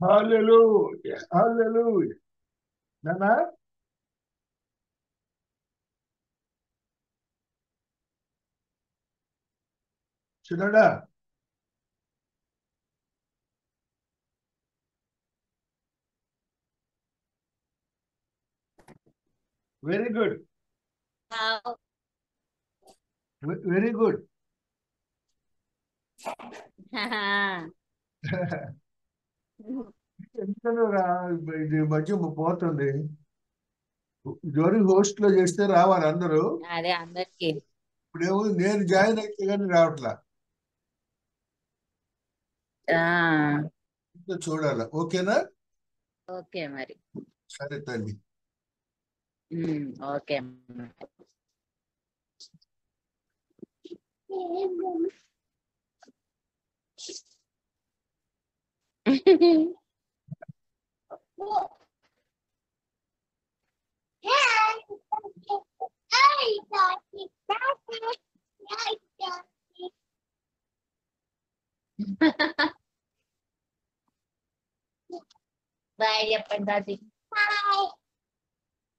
హల్లెలూయా hallelujah. నానా చిన్నడా, very good, How? Very good. ఎందుకని ఇది మధ్య పోతుంది. జోరి హోస్ట్ లో చేస్తే రావాలి అందరూ. అదే అందరికి. ఇప్పుడేమో నేను జాయిన్ అయితే కానీ రావట్లా. ఇంకా చూడాలి. ఓకేనా? ఓకే మరి. సరే తల్లి. ఓకే. బాయ్ చెప్పండి దాది.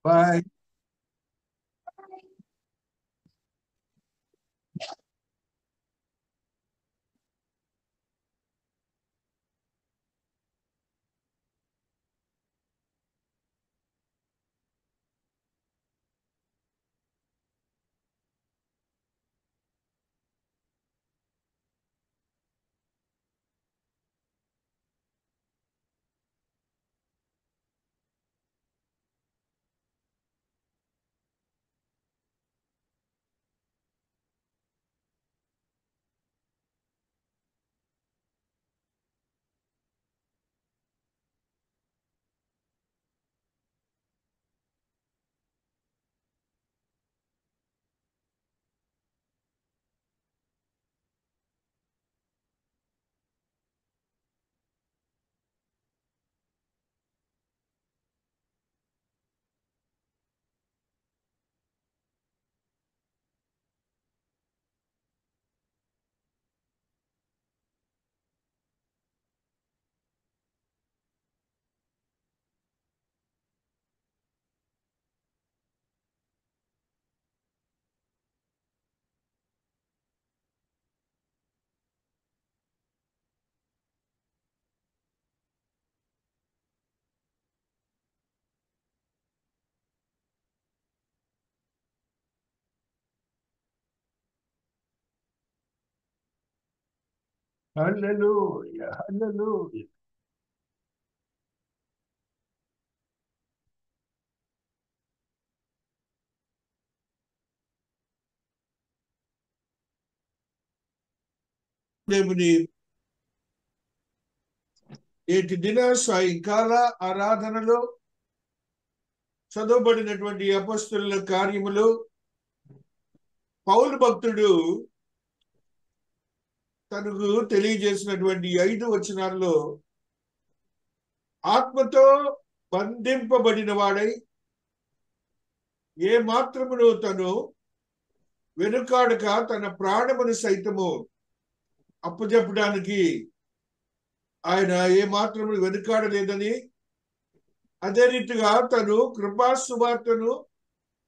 బాయ్. హల్లెలూయా హల్లెలూయా. దేవుని నేటి దిన సాయంకాల ఆరాధనలో చదవబడినటువంటి అపొస్తలుల కార్యములు పౌలు భక్తుడు తనకు తెలియజేసినటువంటి 5 వచనాల్లో ఆత్మతో బంధింపబడిన వాడై ఏ మాత్రమును తను వెనుకాడక తన ప్రాణమును సైతము అప్పజెప్పడానికి ఆయన ఏ మాత్రము వెనుకాడలేదని, అదే రీతిగా తను కృపా సువార్తను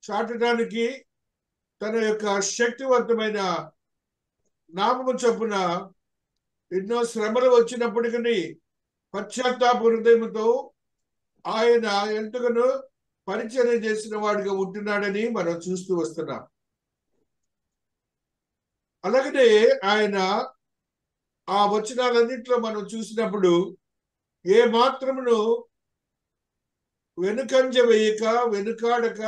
చాటడానికి తన యొక్క శక్తివంతమైన నామము చొప్పున ఎన్నో శ్రమలు వచ్చినప్పటికీ పశ్చాత్తాప హృదయంతో ఆయన ఎంతగానో పరిచయం చేసిన వాడిగా ఉంటున్నాడని మనం చూస్తూ వస్తున్నాం. అలాగనే ఆయన ఆ వచనాలన్నింటిలో మనం చూసినప్పుడు ఏ మాత్రమును వెనుకంజ వేయక వెనుకాడక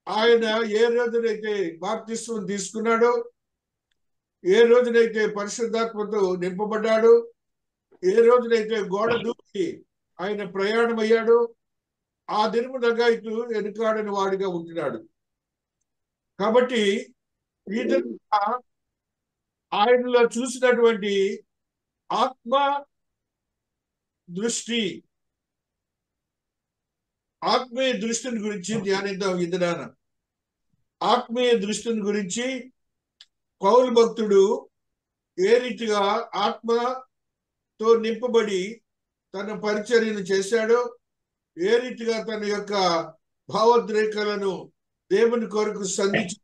ఆయన ఏ రోజునైతే బాప్తిస్మం తీసుకున్నాడో, ఏ రోజునైతే పరిశుద్ధాత్మతో నింపబడ్డాడో, ఏ రోజునైతే గోడ దూకి ఆయన ప్రయాణం అయ్యాడో ఆ దినము నగాయితూ వెనుకాడని వాడిగా ఉంటున్నాడు. కాబట్టి ఈ దిన ఆయనలో చూసినటువంటి ఆత్మ దృష్టి, ఆత్మీయ దృష్టిని గురించి ధ్యానిద్దాం. ఇదిరాన ఆత్మీయ దృష్టిని గురించి పౌలు భక్తుడు ఏ రీతిగా ఆత్మతో నింపబడి తన పరిచర్యను చేశాడో, ఏ రీతిగా తన యొక్క భావోద్రేకాలను దేవుని కొరకు సంధించి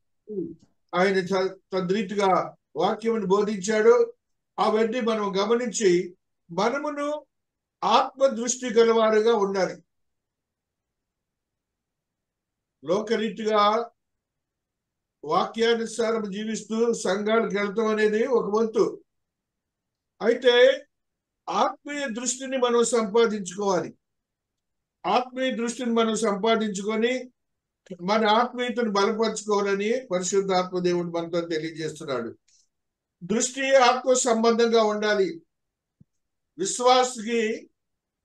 ఆయన తద్రీతిగా వాక్యమును బోధించాడో, అవన్నీ మనం గమనించి మనమును ఆత్మ దృష్టి గలవారుగా ఉండాలి. లోకరీతిగా వాక్యానుసారం జీవిస్తూ సంఘాలకు వెళ్తాం అనేది ఒక వంతు. అయితే ఆత్మీయ దృష్టిని మనం సంపాదించుకోవాలి. ఆత్మీయ దృష్టిని మనం సంపాదించుకొని మన ఆత్మీయతను బలపరచుకోవాలని పరిశుద్ధాత్మ దేవుడు మనతో తెలియజేస్తున్నాడు. దృష్టి ఆత్మ సంబంధంగా ఉండాలి. విశ్వాసకి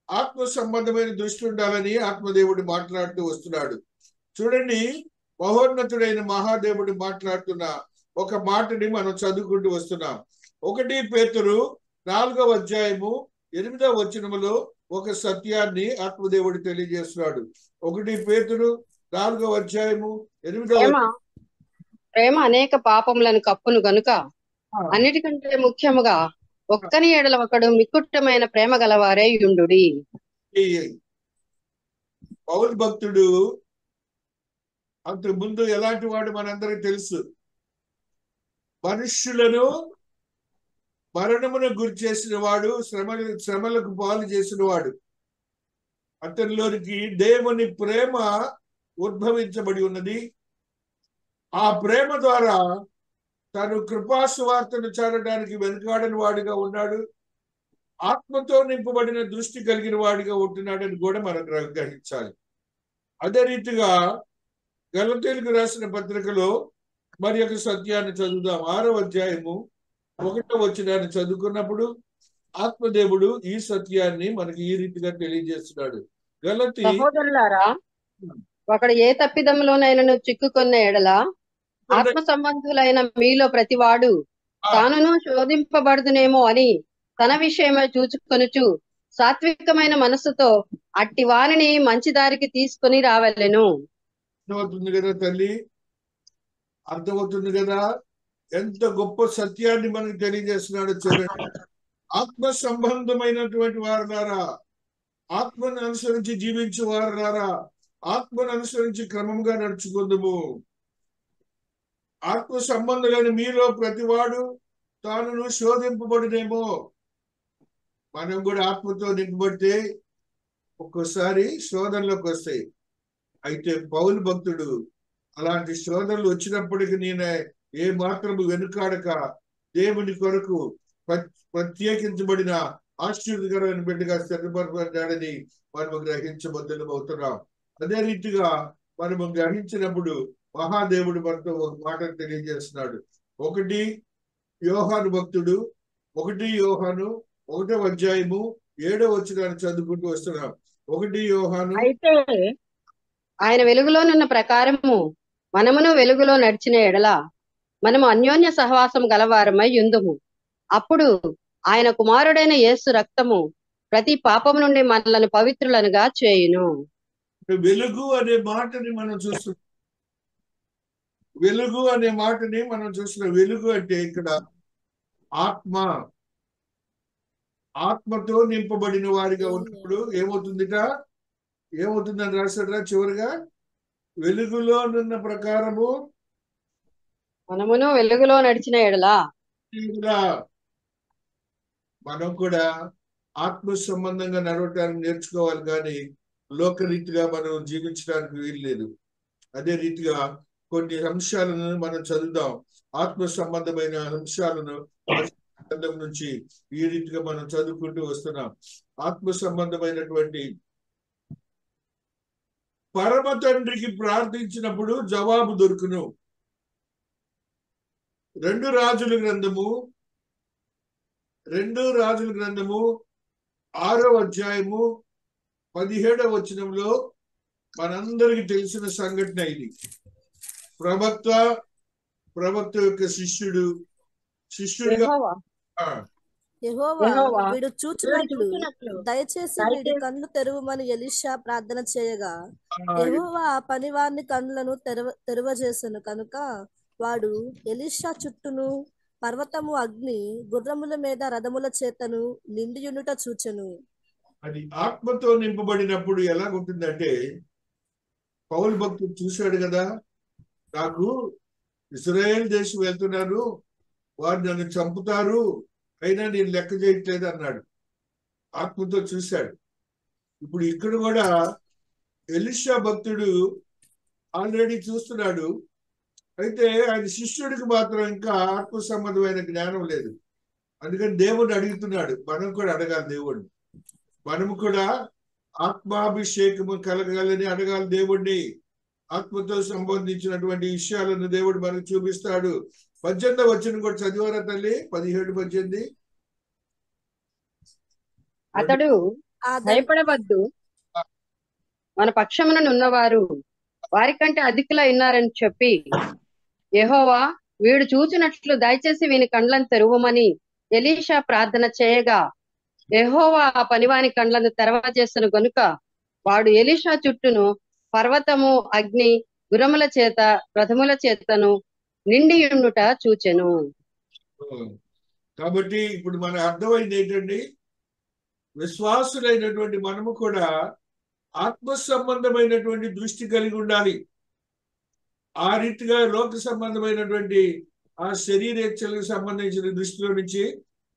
ఆత్మ సంబంధమైన దృష్టి ఉండాలని ఆత్మదేవుడు మాట్లాడుతూ వస్తున్నాడు. చూడండి, మహోన్నతుడైన మహాదేవుడు మాట్లాడుతున్న ఒక మాటని మనం చదువుకుంటూ వస్తున్నాం. 1 పేతురు 4వ అధ్యాయము 8వ వచనములో ఒక సత్యాన్ని ఆత్మదేవుడు తెలియజేస్తున్నాడు. 1 పేతురు 4వ అధ్యాయము 8వ ప్రేమ అనేక పాపములను కప్పును గనుక అన్నిటికంటే ముఖ్యముగా ఒక్కని ఎడల ఒకడు మిక్కుటమైన ప్రేమ గలవారే యుండుడి. పౌలు భక్తుడు అంతకు ముందు ఎలాంటి వాడు మనందరికి తెలుసు. మనుష్యులను మరణమును గురి చేసిన వాడు, శ్రమలకు పాలు చేసిన వాడు. అతనిలోనికి దేవుని ప్రేమ ఉద్భవించబడి ఉన్నది. ఆ ప్రేమ ద్వారా తను కృపాసువార్తను చాలడానికి వెనుకాడని వాడిగా ఉన్నాడు. ఆత్మతో నింపబడిన దృష్టి కలిగిన వాడిగా ఉంటున్నాడని కూడా మనం గ్రహించాలి. అదే రీతిగా గలతీయులకు రాసిన పత్రికలో మరి ఒక సత్యాన్ని చదువుదాం. 6వ అధ్యాయము 1వ వచనాన్ని చదువుకున్నప్పుడు ఆత్మదేవుడు ఈ సత్యాన్ని మనకి ఈ రీతిగా తెలియజేస్తున్నాడు. సహోదరులారా, ఒకడు ఏ తప్పిదములోనైనా చిక్కుకున్న ఎడల ఆత్మ సంబంధులైన మీలో ప్రతివాడు తానును శోధింపబడుదునేమో అని తన విషయమై చూచుకొనుచు సాత్వికమైన మనస్సుతో అట్టి వారిని మంచి దారికి తీసుకుని రావలెను. అర్థమవుతుంది కదా తల్లి? అర్థమవుతుంది కదా? ఎంత గొప్ప సత్యాన్ని మనకు తెలియజేస్తున్నాడు చూడండి. ఆత్మ సంబంధమైనటువంటి వారులారా, ఆత్మను అనుసరించి జీవించే వారులారా, ఆత్మను అనుసరించి క్రమంగా నడుచుకుందుము. ఆత్మ సంబంధులైన మీలో ప్రతివాడు తాను శోధింపబడినేమో. మనం కూడా ఆత్మతో నింపబడితే ఒక్కోసారి శోధనలోకి వస్తాయి. అయితే పౌలు భక్తుడు అలాంటి శోధనలు వచ్చినప్పటికీ నేను ఏ మాత్రము వెనుకాడక దేవుని కొరకు ప్రత్యేకించబడిన ఆశ్చర్యకరమైన బిడ్డగా స్థిరపరచబడ్డాడని మనము గ్రహించబద్ధులం అవుతున్నాం. అదే రీతిగా మనము గ్రహించినప్పుడు మహాదేవుడు మనతో ఒక మాట తెలియజేస్తున్నాడు. 1 యోహాను భక్తుడు 1 యోహాను 1వ అధ్యాయము 7వ వచనాన్ని చదువుకుంటూ వస్తున్నాం. 1 యోహాను. అయితే ఆయన వెలుగులోనున్న ప్రకారము మనమును వెలుగులో నడిచిన ఎడల మనము అన్యోన్య సహవాసం గలవారమై యుందుము. అప్పుడు ఆయన కుమారుడైన యేసు రక్తము ప్రతి పాపము నుండి మనలను పవిత్రులనుగా చేయును. వెలుగు అనే మాటని మనం చూస్తున్నాం. వెలుగు అనే మాటని మనం చూస్తున్నాం. వెలుగు అంటే ఇక్కడ ఆత్మతో నింపబడిన వారిగా ఉన్నప్పుడు ఏమవుతుందని రాశాడురా చివరిగా? వెలుగులోనున్న ప్రకారము మనమును వెలుగులో నడిచిన ఎడల. మనం కూడా ఆత్మ సంబంధంగా నడవటానికి నేర్చుకోవాలి, కానీ లోకరీతిగా మనం జీవించడానికి వీల్లేదు. అదే రీతిగా కొన్ని అంశాలను మనం చదువుదాం. ఆత్మ సంబంధమైన అంశాలను గ్రంథం నుంచి ఈ రీతిగా మనం చదువుకుంటూ వస్తున్నాం. ఆత్మ సంబంధమైనటువంటి పరమ తండ్రికి ప్రార్థించినప్పుడు జవాబు దొరుకును. 2 రాజుల గ్రంథము 6వ అధ్యాయము 17వ వచనంలో మనందరికి తెలిసిన సంఘటన ఇది. ప్రవక్త యొక్క శిష్యుడిగా యెహోవా వీడు చూచున్నట్లు దయచేసి వీడి కన్ను తెరువమని ఎలీషా ప్రార్థన చేయగా యెహోవా ఆ పనివాని కన్నులను తెరవజేసెను. కనుక వాడు ఎలీషా చుట్టూను పర్వతము, అగ్ని, గుర్రముల మీద రథముల చేతను నిండియుండుట చూచెను. అది ఆత్మతో నింపబడినప్పుడు ఎలాగుంటుందంటే, పౌలు భక్తుడు చూశాడు కదా, నాకు ఇశ్రాయేల్ దేశం వెళ్తున్నాను, వారు నన్ను చంపుతారు, అయినా నేను లెక్క చేయట్లేదు అన్నాడు. ఆత్మతో చూశాడు. ఇప్పుడు ఇక్కడ కూడా ఎలీషా భక్తుడు ఆల్రెడీ చూస్తున్నాడు. అయితే ఆయన శిష్యుడికి మాత్రం ఇంకా ఆత్మ సంబంధమైన జ్ఞానం లేదు. అందుకని దేవుడిని అడుగుతున్నాడు. మనం కూడా అడగాలి దేవుడిని. మనము కూడా ఆత్మాభిషేకము కలగాలని అడగాలి దేవుడిని. ఆత్మతో సంబంధించినటువంటి విషయాలను దేవుడు మనకు చూపిస్తాడు. 18వ వచనం కూడా చదివారా తల్లి? 17, 18. అతడు భయపడవద్దు, మన పక్షముననున్నవారు వారికంటే అధికులై ఉన్నారని చెప్పి, యెహోవా వీడు చూచినట్లు దయచేసి వీని కండ్లను తెరువమని ఎలీషా ప్రార్థన చేయగా, యెహోవా ఆ పనివాని కండ్లను తెరవజేసిన గనుక వాడు ఎలీషా చుట్టూను పర్వతము, అగ్ని, గుర్రముల చేత, రథముల చేతను నిండి ఉండుట చూచెను. కాబట్టి ఇప్పుడు మనకు అర్థమైంది ఏంటండి, విశ్వాసులైనటువంటి మనము కూడా ఆత్మ సంబంధమైనటువంటి దృష్టి కలిగి ఉండాలి. ఆ రీతిగా లోక సంబంధమైనటువంటి ఆ శరీరేచ్ఛలకు సంబంధించిన దృష్టిలో నుంచి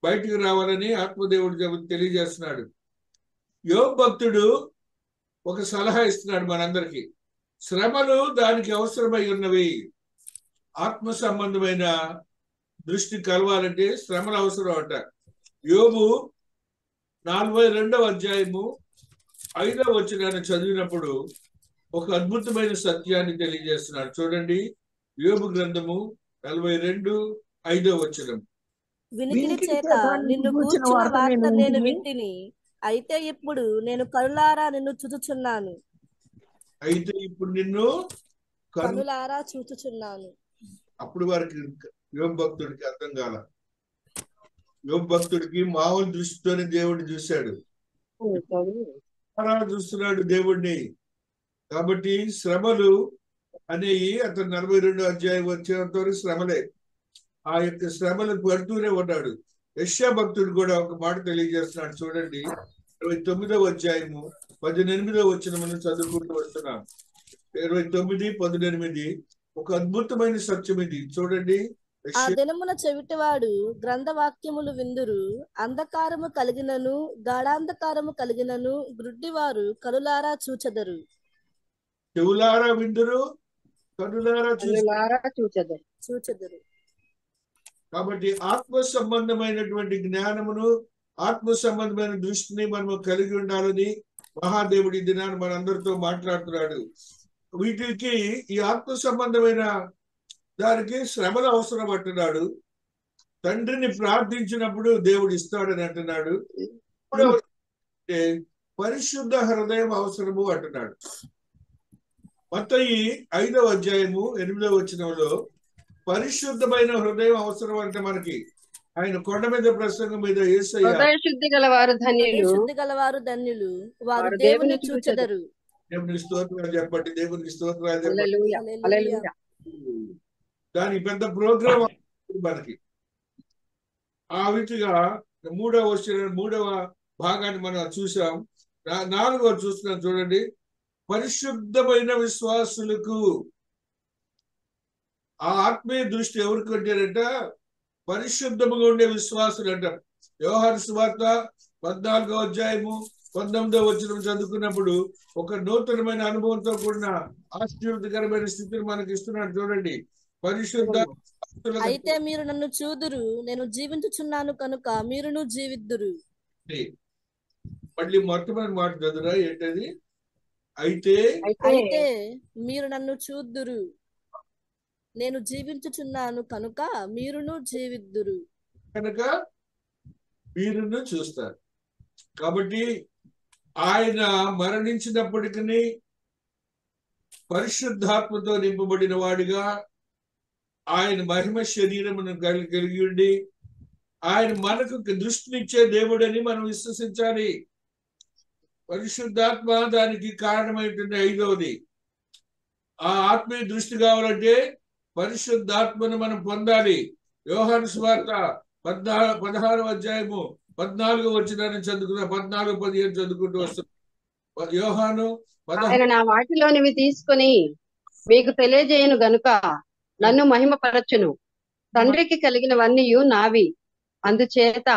బయటకు రావాలని ఆత్మదేవుడు తెలియజేస్తున్నాడు. యోబు భక్తుడు ఒక సలహా ఇస్తున్నాడు మనందరికీ. శ్రమలు దానికి అవసరమై ఉన్నవి. ఆత్మ సంబంధమైన దృష్టి కలవాలంటే శ్రమలు అవసరం అంట. యోబు 42వ అధ్యాయము 5వ వచనాన్ని చదివినప్పుడు ఒక అద్భుతమైన సత్యాన్ని తెలియజేస్తున్నాడు. చూడండి, యోబు గ్రంథము 42:5వ వచనం. వినికిడి చేత నిన్ను కూర్చిన వార్త నేను వింటిని, అయితే ఇప్పుడు నేను కనులారా నిన్ను చూచుచున్నాను. అయితే ఇప్పుడు నిన్ను కనులారా చూచుచున్నాను. అప్పుడు వారికి యోబు భక్తుడికి అర్థం కాల. యోబు భక్తుడికి మామూలు దృష్టితోనే దేవుడిని చూశాడు, చూస్తున్నాడు దేవుడిని. కాబట్టి శ్రమలు అనేవి అతను 42వ అధ్యాయం వచ్చేంత వరకు శ్రమలే. ఆ యొక్క శ్రమలు పడుతూనే ఉన్నాడు. యెషయా భక్తుడు కూడా ఒక మాట తెలియజేస్తున్నాడు. చూడండి, 29వ అధ్యాయము 18వ వచనమును చదువుకుంటూ వస్తున్నాం. 29, 18 ఒక అద్భుతమైన సత్యం ఇది. చూడండి, ఆ దినమున చెవిటివాడు గ్రంథవాక్యములు విందురు, అంధకారము కలిగినను గాఢాంధకారము కలిగినను గ్రుడ్డివారు కనులారా చూచెదరు. చెవులారా విందురు, కనులారా చూచెదరు. కాబట్టి ఆత్మ సంబంధమైనటువంటి జ్ఞానమును, ఆత్మ సంబంధమైన దృష్టిని మనము కలిగి ఉండాలని మహాదేవుడి దినాన్ని మనందరితో మాట్లాడుతున్నాడు. వీటికి ఈ ఆత్మ సంబంధమైన దానికి శ్రమలు అవసరం అంటున్నాడు. తండ్రిని ప్రార్థించినప్పుడు దేవుడు ఇస్తాడని అంటున్నాడు. పరిశుద్ధ హృదయం అవసరము అంటున్నాడు. మత్తయి 5వ అధ్యాయము 8వ వచనంలో పరిశుద్ధమైన హృదయం అవసరం అంటే మనకి ఆయన కొండ మీద ప్రసంగం మీద యేసయ్య శుద్ధి గలవారు ధన్యులు వారు దేవుని చూచెదరు. దేవునికి స్తోత్రాలు చెప్పండి, దేవునికి స్తోత్రాలు చెప్పండి. దాని పెద్ద ప్రోగ్రామ్ మనకి. ఆ రీతిగా 3వ భాగాన్ని మనం చూసాం. 4వ చూస్తున్నాం. చూడండి, పరిశుద్ధమైన విశ్వాసులకు ఆ ఆత్మీయ దృష్టి ఎవరికి అంటారంట? పరిశుద్ధముగా ఉండే విశ్వాసులు అంట. యోహాను సువార్త 14వ అధ్యాయము 19వ వచనం చదువుకున్నప్పుడు ఒక నూతనమైన అనుభవంతో కూడిన ఆశ్చర్యకరమైన స్థితిని మనకి ఇస్తున్నాడు. చూడండి, పరిశుద్ధ అయితే మీరు నన్ను చూదురు, నేను జీవించుచున్నాను కనుక మీరును జీవిద్దురు. మళ్ళీ మొట్టమొదటి మాట చదువురా, ఏంటది? అయితే మీరు నన్ను చూద్దురు, నేను జీవించుచున్నాను కనుక మీరును జీవిద్దురు. కనుక మీరును చూస్తారు. కాబట్టి ఆయన మరణించినప్పటికీ పరిశుద్ధాత్మతో నింపబడిన వాడిగా ఆయన మహిమ శరీరమును కలిగి ఉండి ఆయన మనకు దృష్టినిచ్చే దేవుడని మనం విశ్వసించాలి. పరిశుద్ధాత్మ దానికి కారణమైనటువంటి 5వది. ఆ ఆత్మీయ దృష్టి కావాలంటే పరిశుద్ధాత్మను మనం పొందాలి. యోహాను సువార్త 16వ అధ్యాయము 14 వచనాన్ని చదువుకున్నా, 14, 15 చదువుకుంటూ వస్తున్నాం. యోహాను ఆయన నా వాటిలోనివి తీసుకుని మీకు తెలియజేయను గనుక నన్ను మహిమపరచును. తండ్రికి కలిగినవన్నీ నావి. అందుచేత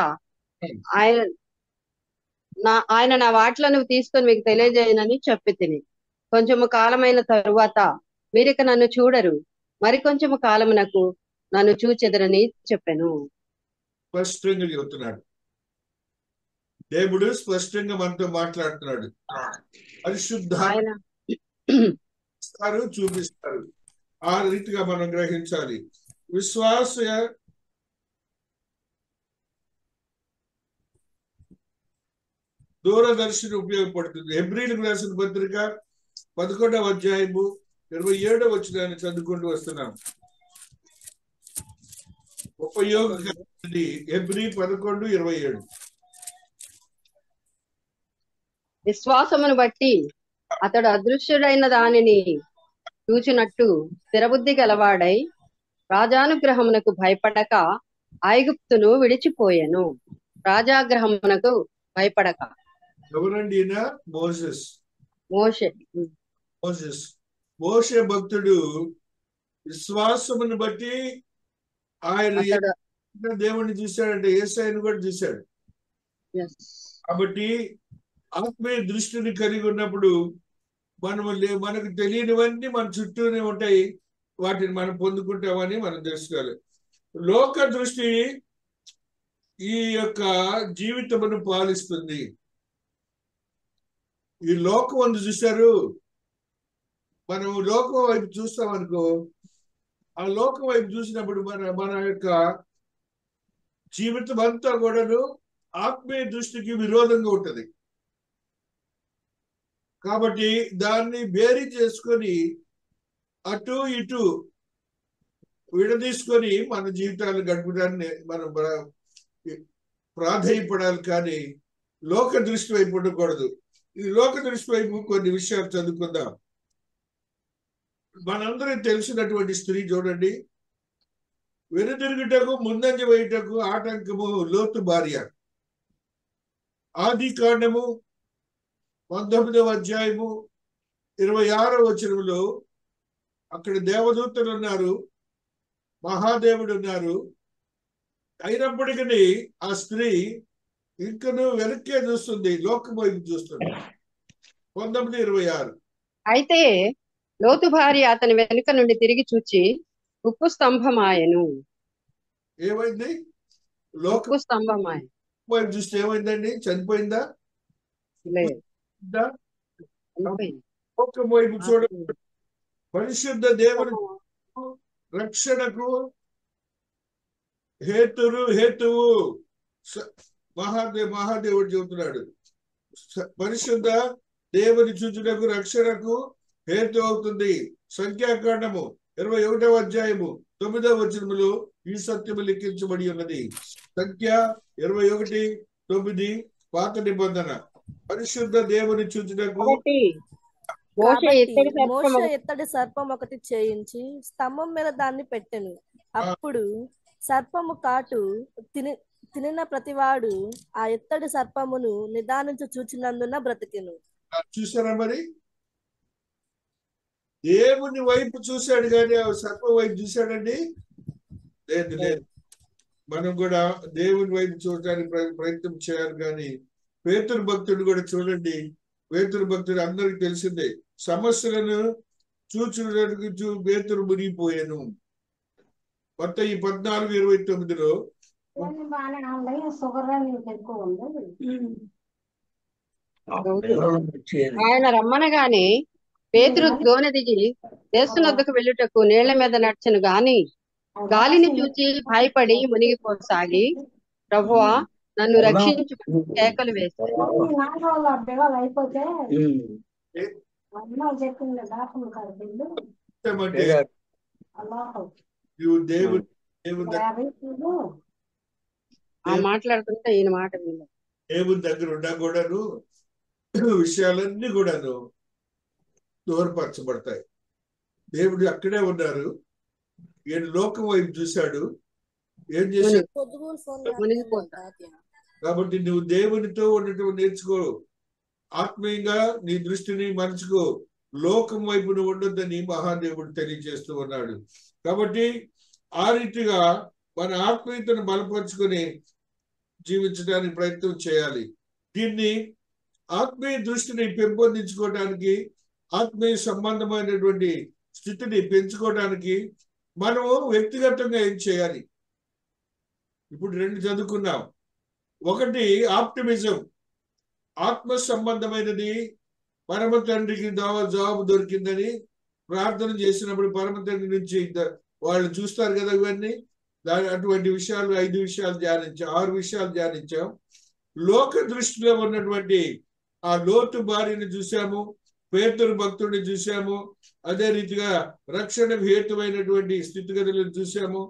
ఆయన నా వాటిలోనివి తీసుకొని మీకు తెలియజేయనని చెప్పి తిని, కొంచెము కాలమైన తరువాత మీరిక నన్ను చూడరు, మరికొంచెము కాలమునకు నన్ను చూచెదరని చెప్పాను. స్పష్టంగా చెబుతున్నాడు. దేవుడు స్పష్టంగా మనతో మాట్లాడుతున్నాడు. పరిశుద్ధాత్మ చూపిస్తారు. ఆ రీతిగా మనం గ్రహించాలి. విశ్వాస దూరదర్శిని ఉపయోగపడుతుంది. హెబ్రీలకు రాసిన పత్రిక 11వ అధ్యాయము 27వ వచనాన్ని చదువుకుంటూ వస్తున్నాం. ఉపయోగకరమైనది హెబ్రీ 11:27. విశ్వాసమును బట్టి అతడు అదృశ్యుడైన దానిని చూచినట్టు స్థిరబుద్ధి గలవాడై రాజానుగ్రహమునకు భయపడక ఐగుప్తును విడిచిపోయెను. రాజాగ్రహమునకు భయపడక. ఎవరండి? మోసెస్. మోషే భక్తుడు విశ్వాసమును బట్టి ఆయన దేవుణ్ణి చూశాడంటే యేసయ్యను కూడా చూశాడు. కాబట్టి ఆత్మీయ దృష్టిని కలిగి ఉన్నప్పుడు మనకు తెలియనివన్నీ మన చుట్టూనే ఉంటాయి. వాటిని మనం పొందుకుంటామని మనం తెలుసుకోవాలి. లోక దృష్టి ఈ యొక్క జీవితమును పాలిస్తుంది. ఈ లోకం అందు చూశారు. మనం లోకం వైపు చూస్తామనుకో, ఆ లోకం వైపు చూసినప్పుడు మన యొక్క జీవితం అంతా కూడాను ఆత్మీయ దృష్టికి విరోధంగా ఉంటది. కాబట్టి దాన్ని బేరీ చేసుకొని అటు ఇటు విడదీసుకొని మన జీవితాలు గడపడాన్ని మనం ప్రాధాన్యపడాలి. కానీ లోక దృష్టి వైపు ఉండకూడదు. ఈ లోక దృష్టి వైపు కొన్ని విషయాలు చదువుకుందాం. మనందరం తెలిసినటువంటి స్త్రీ చూడండి. వెనుదిరుగుటకు ముందంజ వేయుటకు ఆటంకము లోతు భార్య. ఆదికాండము 19వ అధ్యాయము 26వ వచనంలో అక్కడ దేవదూతలు ఉన్నారు, మహాదేవుడు ఉన్నారు. అయినప్పటికీ ఆ స్త్రీ ఇంకను వెనక్కే చూస్తుంది, లోకం వైపు చూస్తుంది. 19:26. అయితే లోతు భార్య అతని వెనుక నుండి తిరిగి చూచి ఉప్పు స్తంభమాయను. ఏమైంది? ఉప్పు స్తంభమాయ. వైపు చూస్తే ఏమైందండి? చనిపోయిందా? లోకం వైపు చూడండి. పరిశుద్ధ దేవుని రక్షణకు హేతువు మహాదేవుడు చెబుతున్నాడు. పరిశుద్ధ దేవుని చూచుటకు రక్షణకు హేతు అవుతుంది. సంఖ్యాకాండము 21వ అధ్యాయము 9వ వచనములో ఈ సత్యము లిఖించబడి ఉన్నది. సంఖ్య 21:9 పాత నిబంధన. పరిశుద్ధ దేవుని చూచుటకు మోషే ఇత్తడి సర్పం ఒకటి చేయించి స్తంభం మీద దాన్ని పెట్టెను. అప్పుడు సర్పము కాటు తినిన ప్రతివాడు ఆ ఇత్తడి సర్పమును నిదానించి చూచినందున బ్రతికెను. చూసారా? మరి దేవుని వైపు చూశాడు కానీ ఆ సర్పం వైపు చూశాడండి? లేదు. మనం కూడా దేవుని వైపు చూడటానికి ప్రయత్నం చేయాలి. కానీ పేతురు భక్తుడు కూడా చూడండి. పేతురు భక్తుడు అందరికి తెలిసిందే. సమస్యలను చూచుటకు పేతురు మునిగిపోయాను. మత్తయి 14:29లో ఆయన రమ్మనగానే పేతురు దోణి దిగి దేశనొద్దకు వెళ్ళుటకు నీళ్ల మీద నడిచెను గాని గాలిని చూచి భయపడి మునిగిపోసాగి ప్రభువా నన్ను రక్షించు కేకలు వేశాడు. మాట్లాడుతుంటే ఈయన మాట వినలేదు. దేవుని దగ్గర ఉన్నా కూడాను విషయాలన్నీ కూడాను దూరపరచబడతాయి. దేవుడు అక్కడే ఉన్నారు. ఈయన లోకం వైపు చూశాడు. ఏం చేశాడు? కాబట్టి నువ్వు దేవునితో ఉండటం నేర్చుకో. ఆత్మీయంగా నీ దృష్టిని మరచుకో. లోకం వైపు నువ్వు ఉండొద్దని మహాదేవుడు తెలియజేస్తూ ఉన్నాడు. కాబట్టి ఆ రీతిగా మన ఆత్మీయతను బలపరుచుకొని జీవించడానికి ప్రయత్నం చేయాలి. దీన్ని ఆత్మీయ దృష్టిని పెంపొందించుకోవడానికి, ఆత్మీయ సంబంధమైనటువంటి స్థితిని పెంచుకోవడానికి మనము వ్యక్తిగతంగా ఏం చేయాలి? ఇప్పుడు 2 చదువుకున్నాం. ఒకటి ఆప్టిమిజం, ఆత్మ సంబంధమైనది. పరమ తండ్రికి జవాబు దొరికిందని ప్రార్థన చేసినప్పుడు పరమ తండ్రి నుంచి వాళ్ళు చూస్తారు కదా ఇవన్నీ. అటువంటి విషయాలు 5 విషయాలు ధ్యానించాం, 6 విషయాలు ధ్యానించాం. లోక దృష్టిలో ఉన్నటువంటి ఆ లోతు భార్యని చూసాము, పేతురు భక్తుడిని చూసాము, అదే రీతిగా రక్షణ హేతువైనటువంటి స్థితిగతులను చూసాము.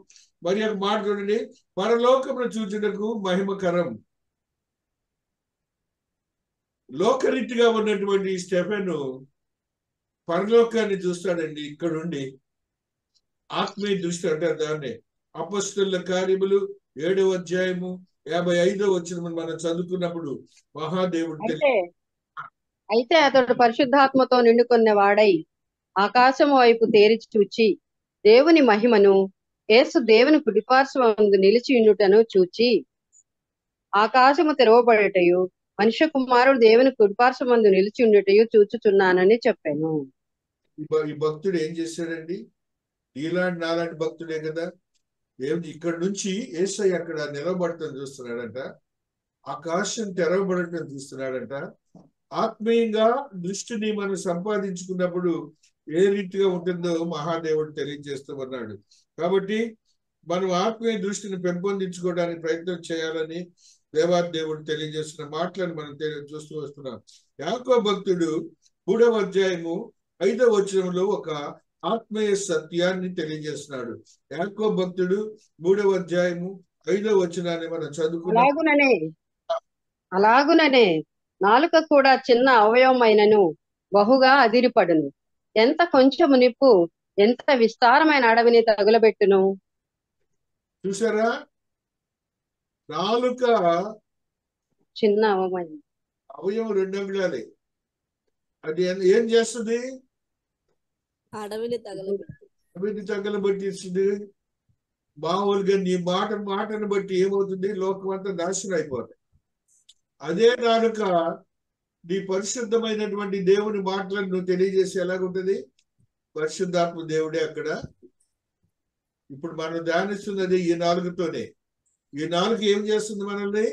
మరి ఒక మాట చూడండి, పరలోకమును చూచుటకు మహిమకరం. లోకరీతిగా ఉన్నటువంటి స్టెఫెను పరలోకాన్ని చూస్తాడండి. ఇక్కడుండి ఆత్మీయ దృష్టి అంటారు దాన్ని. అపొస్తలుల కార్యములు 7వ అధ్యాయము 55వ వచనం మనం చదువుకున్నప్పుడు మహాదేవుడు అయితే అతడు పరిశుద్ధాత్మతో నిండుకున్న వాడై ఆకాశము వైపు తేరి చూచి దేవుని మహిమను, యేసు దేవుని కుడిపార్శ్వమందు నిలిచి ఉండుటను చూచి, ఆకాశము తెరవబడటయు మనుష్య కుమారుడు దేవుని కుడిపార్శ్వమందు నిలిచి ఉండుటయు చూచుచున్నానని చెప్పాను. ఈ భక్తుడు ఏం చేశాడండి? ఇలాంటి నాలాంటి భక్తుడే కదా. ఇక్కడ నుంచి యేసయ్య అక్కడ నిలబడటం చూస్తున్నాడంట, ఆకాశం తెరవబడటం చూస్తున్నాడంట. ఆత్మీయంగా దృష్టిని మనం సంపాదించుకున్నప్పుడు ఏ రీతిగా ఉంటుందో మహాదేవుడు తెలియజేస్తూ ఉన్నాడు. కాబట్టి మనం ఆత్మీయ దృష్టిని పెంపొందించుకోవడానికి ప్రయత్నం చేయాలని దేవాదేవుడు తెలియజేస్తున్న మాటలను మనం చూస్తూ వస్తున్నాం. యాకోబు భక్తుడు 3వ అధ్యాయము 5వ వచనంలో ఒక ఆత్మీయ సత్యాన్ని తెలియజేస్తున్నాడు. యాకోబు భక్తుడు 3వ అధ్యాయము 5వ వచనాన్ని మనం చదువుకున్నాం. అలాగుననే నాలుక కూడా చిన్న అవయవమైనను బహుగా అదిరిపడును. ఎంత కొంచెము నిప్పు ఎంత విస్తారమైన అడవిని తగులబెట్టును. చూసారా? నాలుక చిన్న అవయవం, 2 అంగుళాలే. అది ఏం చేస్తుంది? అడవిని తగలబెట్టిస్తుంది. మామూలుగా నీ మాటను బట్టి ఏమవుతుంది? లోకం అంతా నాశనం అయిపోతుంది. అదే నాలుక నీ పరిశుద్ధమైనటువంటి దేవుని మాటలను నువ్వు తెలియజేసి ఎలాగుంటది? పరిశుద్ధాత్మ దేవుడే అక్కడ. ఇప్పుడు మనం ధ్యానిస్తున్నది ఈ నాలుగుతోనే. ఈ నాలుగు ఏం చేస్తుంది? మనల్ని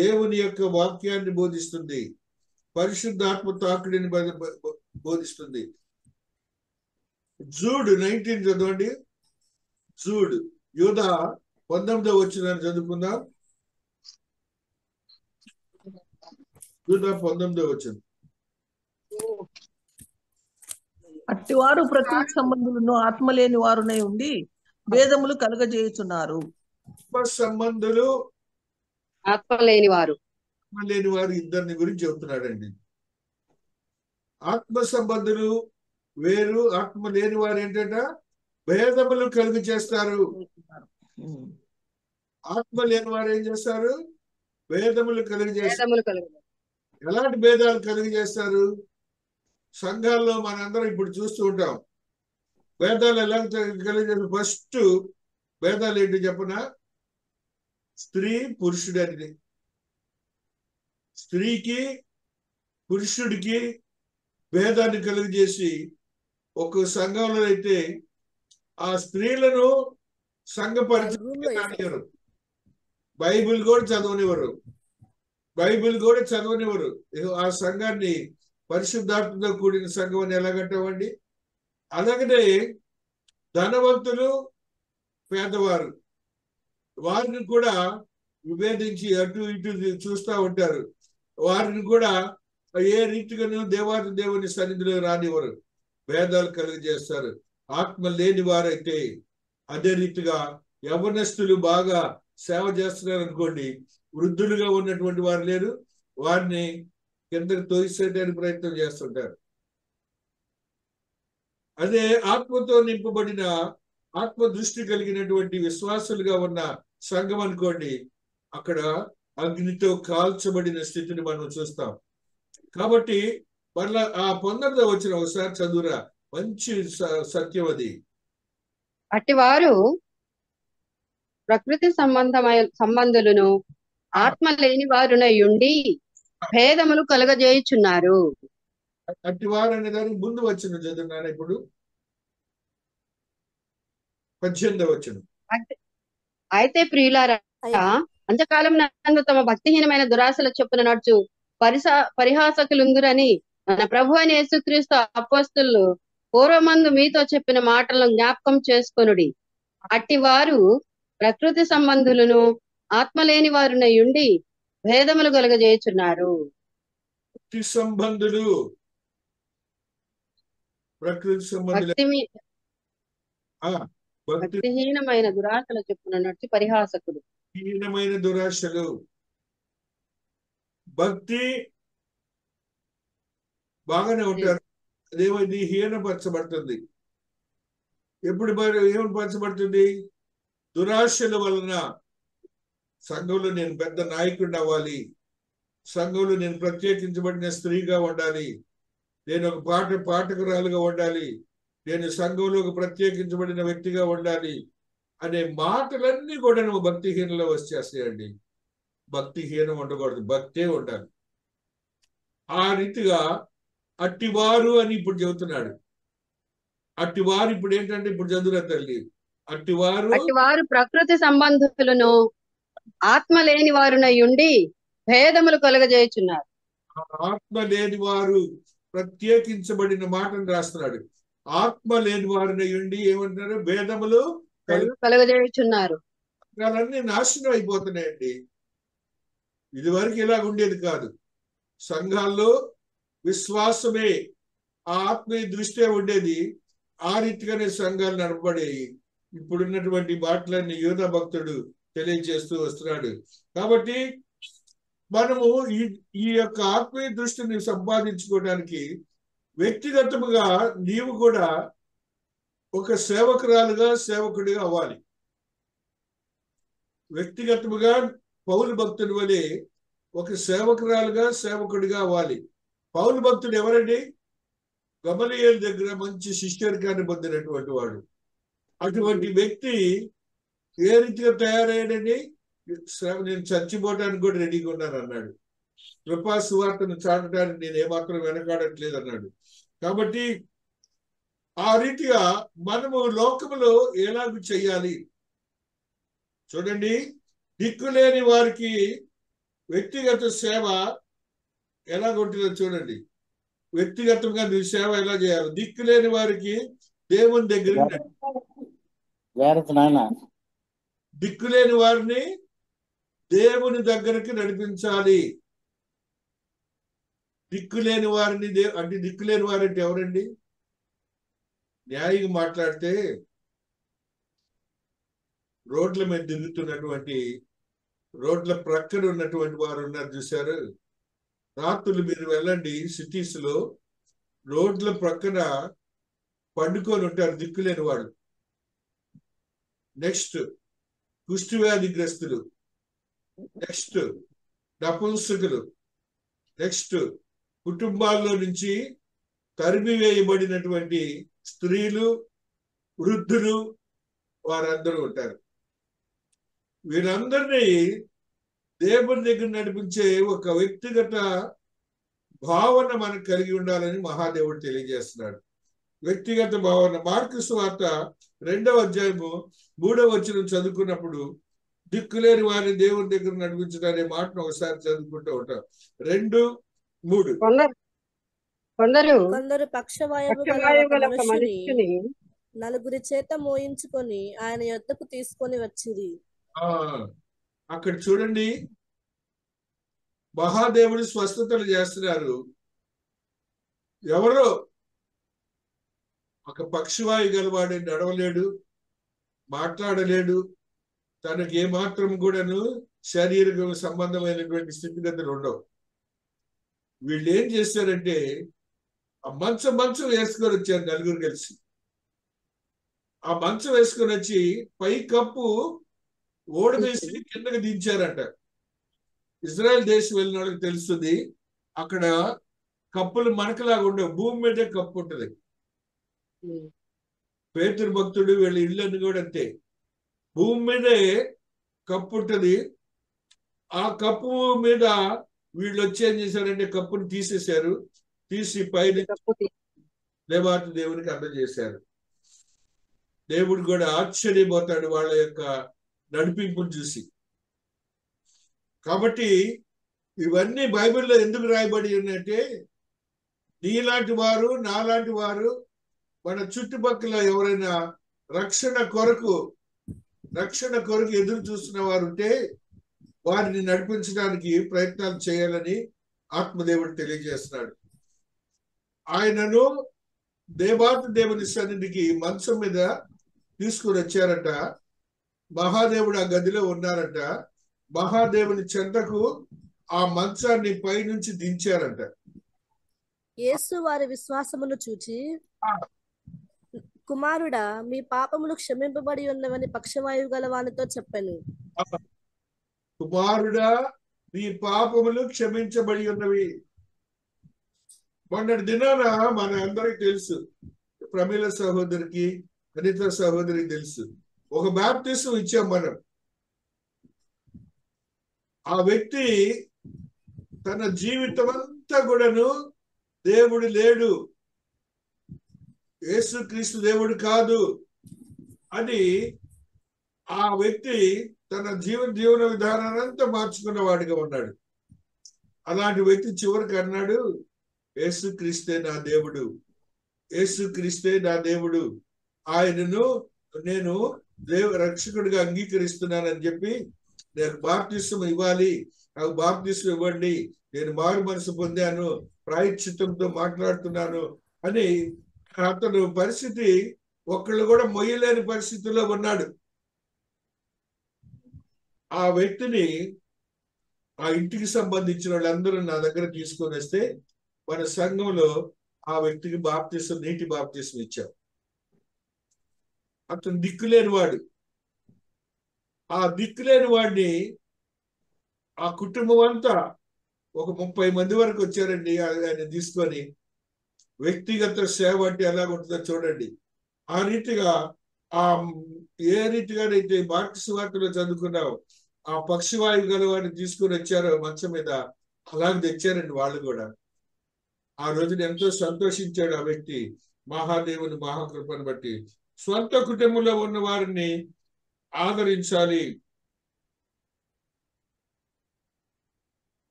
దేవుని యొక్క వాక్యాన్ని బోధిస్తుంది, పరిశుద్ధాత్మ తాకుడిని బోధిస్తుంది. జూడ్ 19 చదవండి. జూడ్ యూదా 19వ వచనాన్ని చదువుకుందాం. యూదా 19వ వచనం. అట్టివారు ప్రకృతి సంబంధులను ఆత్మ లేని వారునై ఉండి భేదములు కలుగజేయుచున్నారు. సంబంధులు ఆత్మ లేని వారు ఇద్దరిని గురించి చెబుతున్నాడండి. ఆత్మ సంబంధులు వేరు, ఆత్మ లేని వారు ఏంటంట? భేదములు కలుగు చేస్తారు. ఆత్మ లేని వారు ఏం చేస్తారు? భేదములు కలుగు చేస్తారు. ఎలాంటి భేదాలు కలుగు చేస్తారు? సంఘాల్లో మనందరం ఇప్పుడు చూస్తూ ఉంటాం. భేదాలు ఎలా కలుగు చేస్తారు? ఫస్ట్ భేదాలు ఏంటి చెప్పనా? స్త్రీ పురుషుడు అనేది. స్త్రీకి పురుషుడికి భేదాన్ని కలుగజేసి ఒక సంఘంలో అయితే ఆ స్త్రీలను సంఘ పరిచయం, బైబిల్ కూడా చదవనివ్వరు. ఆ సంఘాన్ని పరిశుద్ధాత్మతో కూడిన సంఘం అని ఎలాగంటామండి? అలాగనే ధనవంతులు పేదవారు వారిని కూడా విభేదించి అటు ఇటు చూస్తూ ఉంటారు. వారిని కూడా ఏ రీతిగాను దేవాది దేవుని సన్నిధిలో రానివ్వరు, భేదాలు కలుగజేస్తారు. ఆత్మ లేని వారైతే అదే రీతిగా యవనస్తులు బాగా సేవ చేస్తున్నారు అనుకోండి, వృద్ధులుగా ఉన్నటువంటి వారు లేరు, వారిని కిందకు తోసేయడానికి ప్రయత్నం చేస్తుంటారు. అదే ఆత్మతో నింపబడిన ఆత్మ దృష్టి కలిగినటువంటి విశ్వాసులుగా ఉన్న సంఘం అనుకోండి, అక్కడ అగ్నితో కాల్చబడిన స్థితిని మనం చూస్తాం. కాబట్టి మళ్ళా ఆ 19వ వచనం ఒకసారి చదువురా, మంచి సత్యం అది. అట్టివారు ప్రకృతి సంబంధులను ఆత్మ లేని వారునై ఉండి భేదములు కలుగజేయుచున్నారు. అట్టివారు అనే దానికి ముందు వచ్చిన చదువున్నాను ఇప్పుడు 18వ వచనం. అయితే ప్రియులారా, అంతకాలం నందు తమ భక్తిహీనమైన దురాశల చొప్పున నడుచు పరిహాసకులుందురని మన ప్రభు అయిన యేసుక్రీస్తు అపోస్తలులు పూర్వమందు మీతో చెప్పిన మాటలను జ్ఞాపకం చేసుకొనుడి. అట్టివారు ప్రకృతి సంబంధులను ఆత్మలేని వారునై ఉండి భేదములు కలుగజేయుచున్నారు. ప్రకృతి సంబంధులు, ప్రకృతి సంబంధులు, భక్తిహీనమైన దురాశల చొప్పున నడిచి పరిహాసకులు. హీనమైన దురాశలు. భక్తి బాగానే ఉంటారు, అదేమైంది హీనపరచబడుతుంది. ఎప్పుడు ఏమపరచబడుతుంది? దురాశల వలన. సంఘంలో నేను పెద్ద నాయకుడిని అవ్వాలి, సంఘంలో నేను ప్రత్యేకించబడిన స్త్రీగా ఉండాలి, నేను ఒక పాఠకురాలుగా ఉండాలి, నేను సంఘంలో ఒక ప్రత్యేకించబడిన వ్యక్తిగా ఉండాలి అనే మాటలన్నీ కూడా నువ్వు భక్తిహీనలో వచ్చేస్తాయండి. భక్తిహీనం ఉండకూడదు, భక్తే ఉండాలి. ఆ రీతిగా అట్టివారు అని ఇప్పుడు చెబుతున్నాడు. అట్టివారు ఇప్పుడు ఏంటంటే, ఇప్పుడు చదువురా తల్లి, అట్టివారు ప్రకృతి సంబంధులను ఆత్మ లేని వారునై ఉండి భేదములు కలుగజేయుచున్నారు. ఆత్మ లేని వారు, ప్రత్యేకించబడిన మాటను రాస్తున్నాడు. ఆత్మ లేని వారిని ఉండి ఏమంటున్నారు? భేదములు కలుగజేయుచున్నారు. అన్నీ నాశనం అయిపోతున్నాయండి. ఇది వరకు ఇలా ఉండేది కాదు. సంఘాల్లో విశ్వాసమే ఆ ఆత్మీయ దృష్టే ఉండేది. ఆ రీతిగానే సంఘాలు నడపబడేవి. ఇప్పుడున్నటువంటి మాటలన్నీ యోధా భక్తుడు తెలియజేస్తూ వస్తున్నాడు. కాబట్టి మనము ఈ యొక్క ఆత్మీయ దృష్టిని సంపాదించుకోవడానికి వ్యక్తిగతముగా నీవు కూడా ఒక సేవకురాలుగా, సేవకుడిగా అవ్వాలి. వ్యక్తిగతముగా పౌలు భక్తుడి వలె ఒక సేవకురాలుగా, సేవకుడిగా అవ్వాలి. పౌలు భక్తుడు ఎవరండి? గమలీయేలు దగ్గర మంచి శిష్యరికాన్ని పొందినటువంటి వాడు. అటువంటి వ్యక్తి ఏ రీతిగా తయారయ్యాడని, నేను చచ్చిపోవడానికి కూడా రెడీగా ఉన్నాను అన్నాడు. కృపా సువార్తను చాటడానికి నేను ఏమాత్రం వెనకాడట్లేదు అన్నాడు. కాబట్టి ఆ రీతిగా మనము లోకములో ఎలాగూ చెయ్యాలి చూడండి. దిక్కులేని వారికి వ్యక్తిగత సేవ ఎలాగుంటుందో చూడండి. వ్యక్తిగతంగా నీ సేవ ఎలా చేయాలి? దిక్కులేని వారికి దేవుని దగ్గర, దిక్కులేని వారిని దేవుని దగ్గరికి నడిపించాలి. దిక్కులేని వారిని అంటే దిక్కులేని వారంటే ఎవరండి? న్యాయంగా మాట్లాడితే రోడ్ల మీద తిరుగుతున్నటువంటి, రోడ్ల ప్రక్కన ఉన్నటువంటి వారు ఉన్నారు చూశారు. రాత్రులు మీరు వెళ్ళండి, సిటీస్ లో రోడ్ల ప్రక్కన పండుకొని ఉంటారు దిక్కులేని వాడు. నెక్స్ట్ కుష్టి వ్యాధిగ్రస్తులు, నెక్స్ట్ నపుంసకులు, నెక్స్ట్ కుటుంబాల్లో నుంచి తరిమివేయబడినటువంటి స్త్రీలు, వృద్ధులు, వారందరూ ఉంటారు. వీరందరినీ దేవుని దగ్గర నడిపించే ఒక వ్యక్తిగత భావన మనకు కలిగి ఉండాలని మహాదేవుడు తెలియజేస్తున్నాడు. వ్యక్తిగత భావన. మార్కు సువార్త 2వ అధ్యాయము 3వ వచనం చదువుకున్నప్పుడు దిక్కులేని వారిని దేవుని దగ్గర నడిపించడనే మాటను ఒకసారి చదువుకుంటూ ఉంటాం. 2:3. కొందరు పక్షవాయువు గల ఒక మనుష్యుని నలుగురి చేత మోయించుకొని ఆయన యొద్దకు తీసుకొని వచ్చిరి. అక్కడ చూడండి, మహాదేవుడు స్వస్థతలు చేస్తున్నారు. ఎవరో ఒక పక్షవాయు గలవాడు, నడవలేడు, మాట్లాడలేడు, తనకి ఏమాత్రం కూడాను శారీరక సంబంధమైనటువంటి స్థితిగతులు ఉండవు. వీళ్ళు ఏం చేశారంటే ఆ మంచం వేసుకొని వచ్చారు నలుగురు కలిసి. ఆ మంచం వేసుకొని వచ్చి పై కప్పు ఓడవేసి కిందకి దించారంట. ఇజ్రాయెల్ దేశం వెళ్ళిన వాళ్ళకి తెలుస్తుంది. అక్కడ కప్పులు మనకలాగా ఉండవు, భూమి మీదే కప్పు ఉంటది. పేతురు భక్తుడు వీళ్ళ ఇళ్ళని కూడా అంతే, భూమి మీదే కప్పు ఉంటది. ఆ కప్పు మీద వీళ్ళు వచ్చి ఏం చేశారంటే కప్పుని తీసేశారు, తీసి పైన దేవాతి దేవునికి అందజేశారు. దేవుడు కూడా ఆశ్చర్యపోతాడు వాళ్ళ యొక్క నడిపింపును చూసి. కాబట్టి ఇవన్నీ బైబిల్లో ఎందుకు రాయబడి ఉన్నట్టే, నీలాంటి వారు నాలాంటి వారు మన చుట్టుపక్కల ఎవరైనా రక్షణ కొరకు ఎదురు చూస్తున్న వారు ఉంటే వారిని నడిపించడానికి ప్రయత్నాలు చేయాలని ఆత్మదేవుడు తెలియజేస్తున్నాడు. ఆయనను దేవాతి దేవుని సన్నిధికి మంచం మీద తీసుకుని వచ్చారట. మహాదేవుడు ఆ గదిలో ఉన్నారట. మహాదేవుని చెంతకు ఆ మంచాన్ని పైనుంచి దించారంట. యేసు వారి విశ్వాసమును చూచి, కుమారుడా, మీ పాపములు క్షమింపబడి ఉన్నవని పక్షవాయువు గల వానితో చెప్పాను. కుమారుడా, నీ పాపములు క్షమించబడి ఉన్నవి. మొన్నటి దినాన మన అందరికి తెలుసు, ప్రమీల సహోదరికి, అనిత సహోదరికి తెలుసు, ఒక బాప్టిజం ఇచ్చాం మనం. ఆ వ్యక్తి తన జీవితం అంతా కూడాను దేవుడు లేడు, యేసుక్రీస్తు దేవుడు కాదు అని ఆ వ్యక్తి తన జీవన విధానాన్ని అంతా మార్చుకున్న వాడిగా ఉన్నాడు. అలాంటి వ్యక్తి చివరికి అన్నాడు, యేసుక్రీస్తే నా దేవుడు, యేసుక్రీస్తే నా దేవుడు, ఆయనను నేను రక్షకుడిగా అంగీకరిస్తున్నానని చెప్పి, నేను బాప్తిస్మం ఇవ్వాలి, నాకు బాప్తిస్మం ఇవ్వండి, నేను మారు మనసు పొందాను, ప్రాయశ్చిత్తంతో మాట్లాడుతున్నాను అని అతను పరిస్థితి ఒక్కళ్ళు కూడా మొయ్యలేని పరిస్థితిలో ఉన్నాడు. ఆ వ్యక్తిని ఆ ఇంటికి సంబంధించిన వాళ్ళందరూ నా దగ్గర తీసుకొని వస్తే మన సంఘంలో ఆ వ్యక్తికి బాప్తిస్మం, నీటి బాప్తిస్మం ఇచ్చాం. అతను దిక్కులేని వాడు. ఆ దిక్కులేని వాడిని ఆ కుటుంబం అంతా ఒక 30 మంది వరకు వచ్చారండి ఆయన తీసుకొని. వ్యక్తిగత సేవ అంటే ఎలా ఉంటుందో చూడండి. ఆ రీతిగా ఏ రీతిగానైతే మార్క్స్ వార్తలో చదువుకున్నావు, ఆ పక్షివాయువు గల వాడిని తీసుకొని వచ్చారో మంచం మీద, అలాగే తెచ్చారండి వాళ్ళు కూడా. ఆ రోజున ఎంతో సంతోషించాడు ఆ వ్యక్తి, మహాదేవుని మహాకృపను బట్టి. స్వంత కుటుంబంలో ఉన్న వారిని ఆదరించాలి.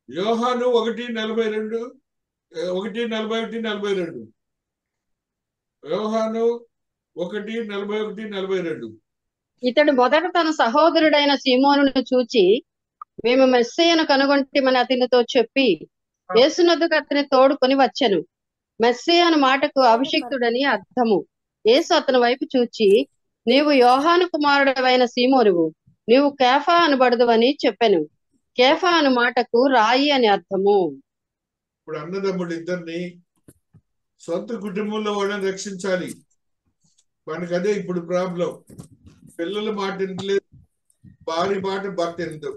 యోహాను 1:41, 1:41-42. యోహాను 1:41-42. ఇతడు మొదట తన సహోదరుడైన సీమోనును చూచి, మేము మెస్సయ్యను కనుగొంటిమని అతనితో చెప్పి యేసునొద్దకు అతని తోడుకొని వచ్చెను. మెస్సయ్య అను మాటకు అభిషిక్తుడని అర్థము. యేసు అతని వైపు చూచి, నీవు యోహాను కుమారుడవైన సీమోనువు, నీవు కేఫా అనబడదువని చెప్పెను. కేఫా అను మాటకు రాయి అని అర్థము. ఇప్పుడు అన్నదమ్ముడు ఇద్దరిని సొంత కుటుంబంలో వాళ్ళని రక్షించాలి. మనకు అదే ఇప్పుడు ప్రాబ్లం. పిల్లల మాట వినట్లేదు, భార్య మాట భర్త వినదు.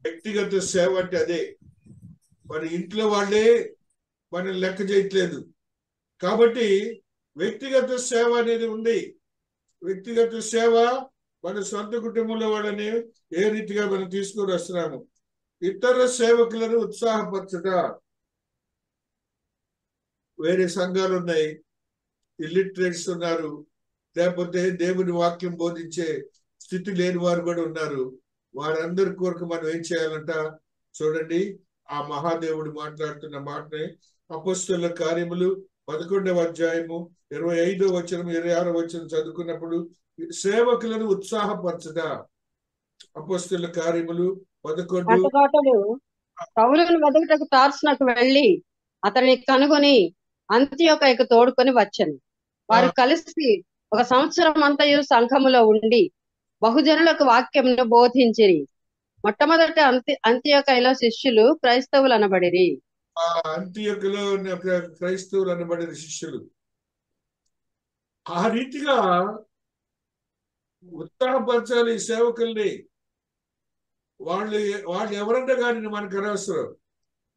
వ్యక్తిగత సేవ అంటే అదే. మన ఇంట్లో వాళ్ళే మనం లెక్క చేయట్లేదు. కాబట్టి వ్యక్తిగత సేవ అనేది ఉంది. వ్యక్తిగత సేవ మన సొంత కుటుంబంలో వాళ్ళని ఏ రీతిగా మనం తీసుకొని వస్తున్నాము. ఇతర సేవకులను ఉత్సాహపరచుట. వేరే సంఘాలు ఉన్నాయి, ఇల్లిటరేట్స్ ఉన్నారు, లేకపోతే దేవుని వాక్యం బోధించే స్థితి లేని వారు కూడా ఉన్నారు. వారందరి కొరకు మనం ఏం చేయాలంట చూడండి. ఆ మహాదేవుడు మాట్లాడుతున్న మాటని అపొస్తలుల కార్యములు 11వ అధ్యాయము 25వ వచనం 26వ వచనం చదువుకున్నప్పుడు సేవకులను ఉత్సాహపరచుట. అపొస్తలుల కార్యములు 11. అతడు పౌలును వెదకుటకు తార్సునకు వెళ్లి అతనిని కనుగొని అంతియొకకు తోడుకొని వచ్చెను. వారు కలిసి 1 సంవత్సరం అంతయు సంఘములో ఉండి బహుజనులకు వాక్యమును బోధించిరి. మొట్టమొదట అంతియొకలో శిష్యులు క్రైస్తవులు అనబడిరి. అంతియొకలో క్రైస్తవులు అనబడిన శిష్యులు ఆ రీతిగా ఉత్సాహపరచాలి సేవకుల్ని. వాళ్ళు వాళ్ళు ఎవరన్నా కానీ మనకు అనవసరం.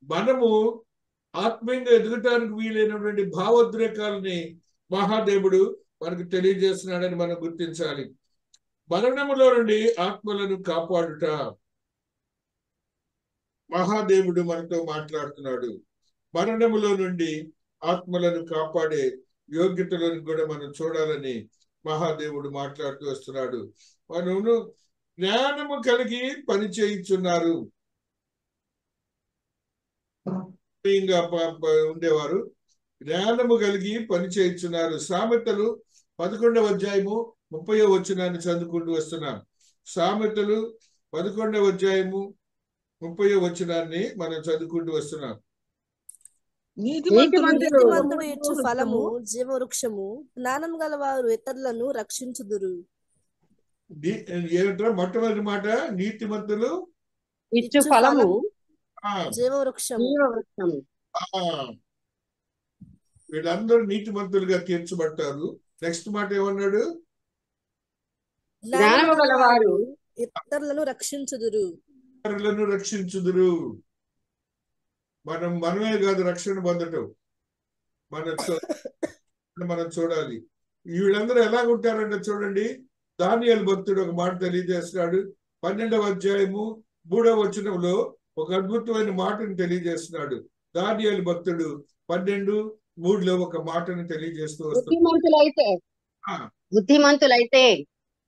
మనము ఆత్మీయంగా ఎదగటానికి వీలైనటువంటి భావోద్రేకాలని మహాదేవుడు మనకు తెలియజేస్తున్నాడని మనం గుర్తించాలి. మరణములో నుండి ఆత్మలను కాపాడుట మహాదేవుడు మనతో మాట్లాడుతున్నాడు. మరణములో నుండి ఆత్మలను కాపాడే యోగ్యతలను కూడా మనం చూడాలని మహాదేవుడు మాట్లాడుతూ వస్తున్నాడు. మనము జ్ఞానము కలిగి పని చేయించున్నారు. ఉండేవారు జ్ఞానము కలిగి పని చేయించున్నారు. సామెతలు 11వ అధ్యాయము 30వ వచనాన్ని చదువుకుంటూ వస్తున్నాం. సామెతలు 11వ అధ్యాయము 30వ వచనాన్ని మనం చదువుకుంటూ వస్తున్నాం. నీతిమంతుడు ఇచ్చు ఫలము జీవవృక్షము, జ్ఞానం గలవారు ఇతరులను రక్షించుదురు. ఏమిట్రా మొట్టమొదటి మాట? నీతిమంతులు ఇచ్చు ఫలము జీవవృక్షము. వీళ్ళందరూ నీతిమంతులుగా తీర్చబడతారు. నెక్స్ట్ మాట ఏమన్నాడు? జ్ఞానము గలవారు ఇతరులను రక్షించుదురు. ఇతరులను రక్షించుదురు. మనమే కాదు రక్షణ పొందటం, మనం చూడాలి. వీళ్ళందరూ ఎలాగుంటారంటే చూడండి, దానియేలు భక్తుడు ఒక మాట తెలియజేస్తున్నాడు. 12వ అధ్యాయము 3వ వచనంలో ఒక అద్భుతమైన మాటను తెలియజేస్తున్నాడు. దానియేలు భక్తుడు 12:3లో ఒక మాటను తెలియజేస్తూ వస్తున్నాడు. బుద్ధిమంతులైతే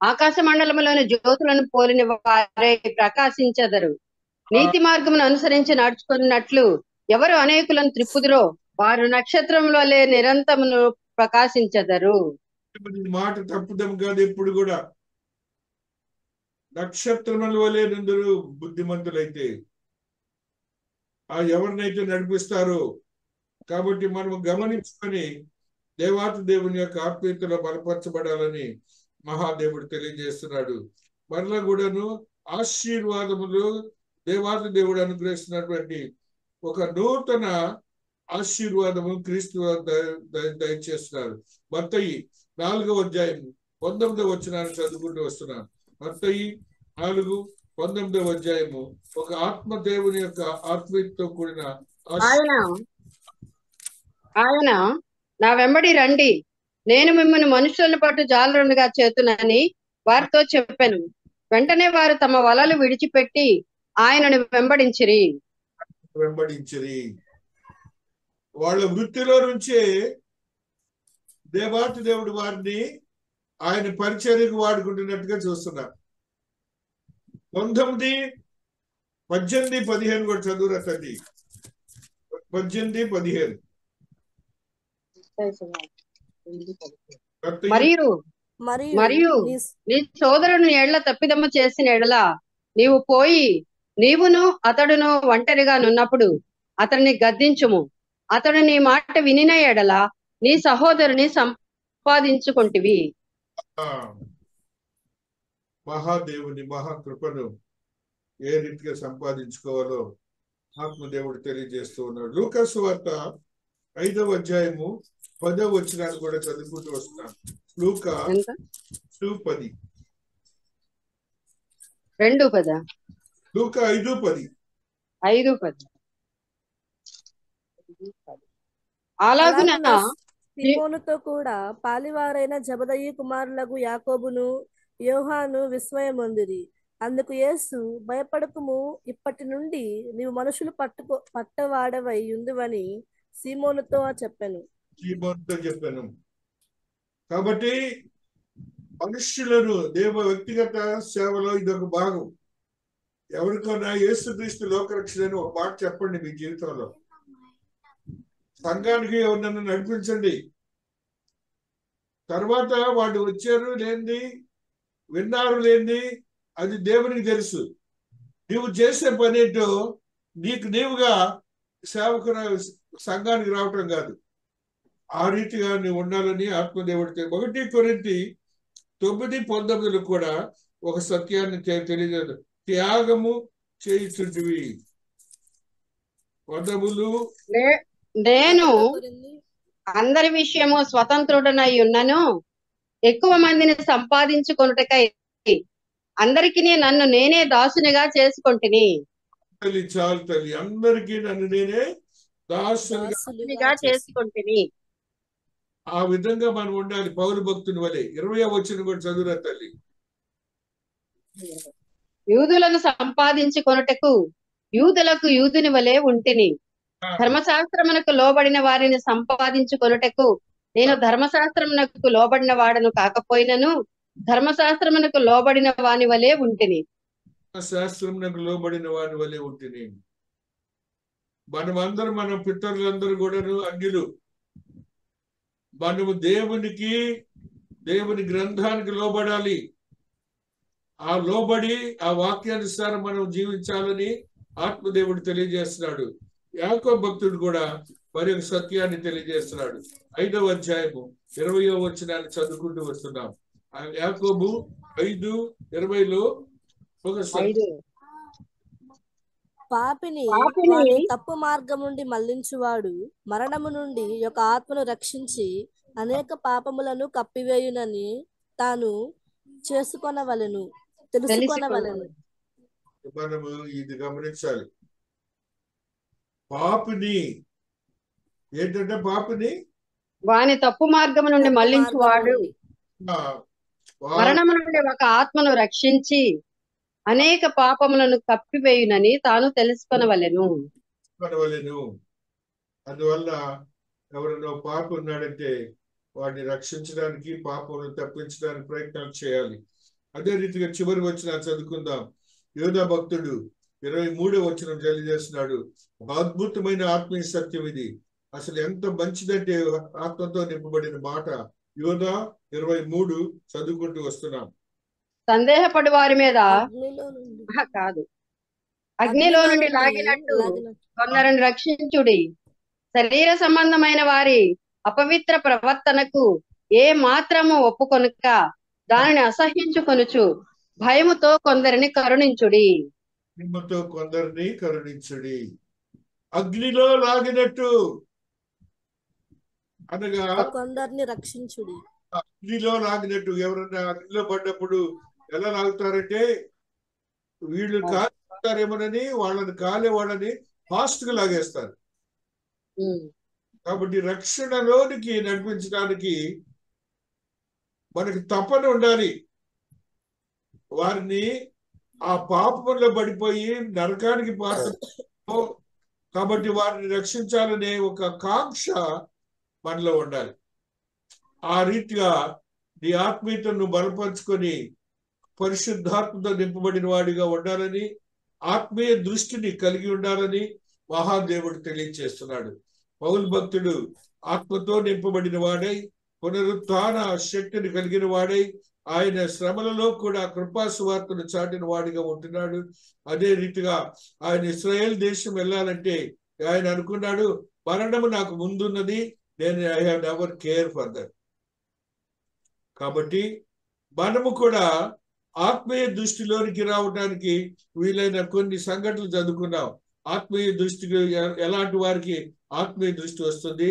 ఆకాశ మండలములోని జ్యోతులను పోలిన వారే ప్రకాశించెదరు. నీతి మార్గమును అనుసరించి నడుచుకున్నట్లు ఎవరు అనేకులను త్రిప్పుదురో వారు నక్షత్రం వలె నిరంతరమును ప్రకాశించెదరు. మాట తప్పుదం కాదు. ఎప్పుడు కూడా నక్షత్రముల వలె నుందరు బుద్ధిమంతులైతే ఎవరినైతే నడిపిస్తారో. కాబట్టి మనం గమనించుకొని దేవాతి దేవుని యొక్క ఆత్మీయతలో బలపరచబడాలని మహాదేవుడు తెలియజేస్తున్నాడు. మరలా కూడాను ఆశీర్వాదములు దేవాతి దేవుడు అనుగ్రహిస్తున్నటువంటి ఒక నూతన ఆశీర్వాదము క్రీస్తు దయచేస్తున్నారు. మత్తయి 4వ అధ్యాయం 19వ వచనాన్ని చదువుకుంటూ వస్తున్నాను. మత్తయి 4:19వ అధ్యాయము ఒక ఆత్మదేవుని యొక్క ఆత్మీయతతో కూడిన ఆయన నా వెంబడి రండి, నేను మిమ్మల్ని మనుషులను పట్టు జాలరులుగా చేతునని వారితో చెప్పాను. వెంటనే వారు తమ వలలు విడిచిపెట్టి ఆయనను వెంబడించిరి. వాళ్ళ వృత్తిలో నుంచే దేవాతి దేవుడు వారిని ఆయన పరిచర్యకు వాడుకుంటున్నట్టుగా చూస్తున్నారు. 19:18-15 కూడా చదువురా తల్లి. 18-15. మరియు నీ సోదరుని ఎడల తప్పిదమ్మ చేసిన ఎడల నీవు పోయి నీవును అతడును ఒంటరిగా నున్నప్పుడు అతడిని గద్దించుము. అతడు నీ మాట వినిన ఎడల నీ సహోదరుని సంపాదించుకుంటివి. మహాదేవుని మహాకృపను ఏ రీతిగా సంపాదించుకోవాలో ఆత్మదేవుడు తెలియజేస్తూ ఉన్నాడు. లూకా సువార్త 5వ అధ్యాయము 10వ వచనాన్ని కూడా చదువుకుంటూ వస్తున్నాను. లూకా 2:10. లూకా 5:10. అలాగున సీమోనుతో కూడా పాలివారైన జబదయి కుమారులకు యాకోబును యోహాను విస్మయమొందిరి. అందుకు యేసు, భయపడకుము, ఇప్పటి నుండి నీవు మనుషులు పట్టవాడవై ఉందువని సీమోనుతో చెప్పాను. కాబట్టి మనుష్యులను వ్యక్తిగత సేవలో ఇదొక భాగం. ఎవరికైనా యేసుక్రీస్తు లోకరక్షణని ఒక మాట చెప్పండి మీ జీవితంలో. సంఘానికి ఎవరినైనా నడిపించండి. తర్వాత వాళ్ళు వచ్చారు లేనిది, విన్నారు లేనిది, అది దేవునికి తెలుసు. నీవు చేసే పని ఏంటో నీవుగా సేవకు సంఘానికి రావటం కాదు. ఆ రీతిగా నువ్వు ఉండాలని ఆత్మదేవుడితే 1 కొరింథీ 9:19 కూడా ఒక సత్యాన్ని తెలియజేయదు. త్యాగము చేయుచుంటివి. నేను అందరి విషయము స్వతంత్రుడనై ఉన్నను, ఎక్కువ మందిని సంపాదించుకొనుటకై అందరికి నన్ను నేనే దాసునిగా చేసుకొంటిని. తల్లి చాలు తల్లి, అందరికీ నన్ను నేనే దాసునిగా దాసులుగా చేసుకొంటిని. ఆ విధంగా మనం ఉండాలి పౌలు భక్తుని వలె. 20వ వచనం కూడా చదువురా తల్లి. యూదులను సంపాదించుకొనుటకు యూదులకు యూదుని వలె ఉంటిని. ధర్మశాస్త్రమునకు లోబడిన వారిని సంపాదించుకొనుటకు నేను ధర్మశాస్త్రమునకు లోబడిన వాడను కాకపోయినను ధర్మశాస్త్రమునకు లోబడిన వాని వలె ఉంటిని. శాస్త్రమునకు లోబడిన వాని వలె ఉంటిని. మనమందరం, మన పితరులందరూ కూడాను అన్యులు. మనము దేవుని గ్రంథానికి లోబడాలి. ఆ లోబడి ఆ వాక్యానుసారం మనం జీవించాలని ఆత్మదేవుడు తెలియజేస్తున్నాడు. యాకోబు భక్తుడు కూడా మరి ఒక సత్యాన్ని తెలియజేస్తున్నాడు. 5వ అధ్యాయము 20వ వచనాన్ని చదువుకుంటూ వస్తున్నాం. యాకోబు 5:20లో ఒక పాపిని వాని తప్పు మార్గం నుండి మళ్లించువాడు మరణము నుండి ఒక ఆత్మను రక్షించి అనేక పాపములను కప్పివేయునని తాను తెలుసుకొనవలెను. మనము ఇది గమనించాలి. పాపిని ఏంటంటే పాపిని వాని తప్పు మార్గము నుండి మళ్లించువాడు మరణము నుండి ఒక ఆత్మను రక్షించి అనేక పాపములను కప్పివేయునని తాను తెలుసుకొనవలెను. అందువల్ల ఎవరైనా పాపి ఉన్నాడంటే వాడిని రక్షించడానికి, పాపములను తప్పించడానికి ప్రయత్నాలు చేయాలి. అదే రీతిగా చివరి వచనం చదువుకుందాం. యోధా భక్తుడు 23వ వచనం తెలియజేస్తున్నాడు. ఒక అద్భుతమైన ఆత్మీయ సత్యం ఇది. అసలు ఎంత మంచిదంటే ఆత్మతో నింపబడిన మాట. యోధా 23 చదువుకుంటూ వస్తున్నాం. సందేహపడి వారి మీద అగ్నిలో నుండి లాగినట్టు కొందరిని రక్షించుడి. శరీర సంబంధమైన వారి అపవిత్ర ప్రవర్తనకు ఏ మాత్రము ఒప్పుకొనక దానిని అసహ్యించుకొనుచు భయముతో కొందరిని కరుణించుడి. అగ్నిలో లాగినట్టు అనగా కొందరిని రక్షించుడి. అగ్నిలో లాగినట్టు. ఎవరన్నా అగ్నిలో పడ్డప్పుడు ఎలా లాగుతారంటే వీళ్ళు కాలేమోనని వాళ్ళని కాలేవాళ్ళని ఫాస్ట్ గా లాగేస్తారు. కాబట్టి రక్షణలోనికి నడిపించడానికి మనకి తపన ఉండాలి. వారిని ఆ పాపంలో పడిపోయి నరకానికి పాత్ర, కాబట్టి వారిని రక్షించాలనే ఒక కాంక్ష మనలో ఉండాలి. ఆ రీతిగా నీ ఆత్మీయతను బలపరుచుకొని పరిశుద్ధాత్మతో నింపబడిన వాడిగా ఉండాలని, ఆత్మీయ దృష్టిని కలిగి ఉండాలని మహాదేవుడు తెలియజేస్తున్నాడు. పౌలు భక్తుడు ఆత్మతో నింపబడిన వాడై, పునరుత్థాన శక్తిని కలిగిన వాడై, ఆయన శ్రమలలో కూడా కృపా సువార్తను చాటిన వాడిగా ఉంటున్నాడు. అదే రీతిగా ఆయన ఇశ్రాయేల్ దేశం వెళ్ళాలంటే ఆయన అనుకున్నాడు, మరణము నాకు ముందున్నది, నేను I have never care for that. కాబట్టి మనము కూడా ఆత్మీయ దృష్టిలోనికి రావడానికి వీలైన కొన్ని సంఘటనలు చదువుకున్నాం. ఆత్మీయ దృష్టికి ఎలాంటి వారికి ఆత్మీయ దృష్టి వస్తుంది,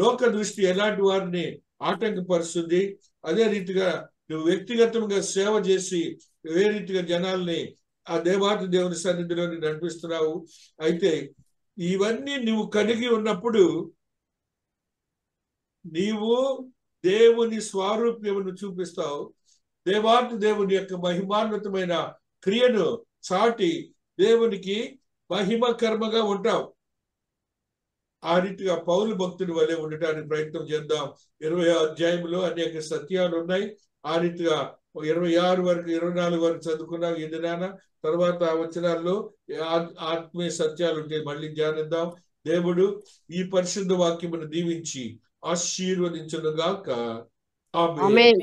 లోక దృష్టి ఎలాంటి వారిని ఆటంకపరుస్తుంది. అదే రీతిగా నువ్వు వ్యక్తిగతంగా సేవ చేసి ఏ రీతిగా జనాల్ని ఆ దేవాతి దేవుని సన్నిధిలోని నడిపిస్తున్నావు. అయితే ఇవన్నీ నువ్వు కలిగి ఉన్నప్పుడు నీవు దేవుని స్వారూప్యమును చూపిస్తావు. దేవాతి దేవుని యొక్క మహిమాన్వితమైన క్రియను చాటి దేవునికి మహిమ కర్మగా ఉంటావు. ఆ రీతిగా పౌలు భక్తుని వలె ఉండటానికి ప్రయత్నం చేద్దాం. 20వ అధ్యాయంలో అనేక సత్యాలు ఉన్నాయి. ఆ రీతిగా 26 వరకు 24 వరకు చదువుకున్నాం ఈ దినాన. తర్వాత వచనాల్లో ఆత్మీయ సత్యాలు ఉంటే మళ్ళీ ధ్యానిద్దాం. దేవుడు ఈ పరిశుద్ధ వాక్యమును దీవించి ఆశీర్వదించునుగాక. ఆమేన్.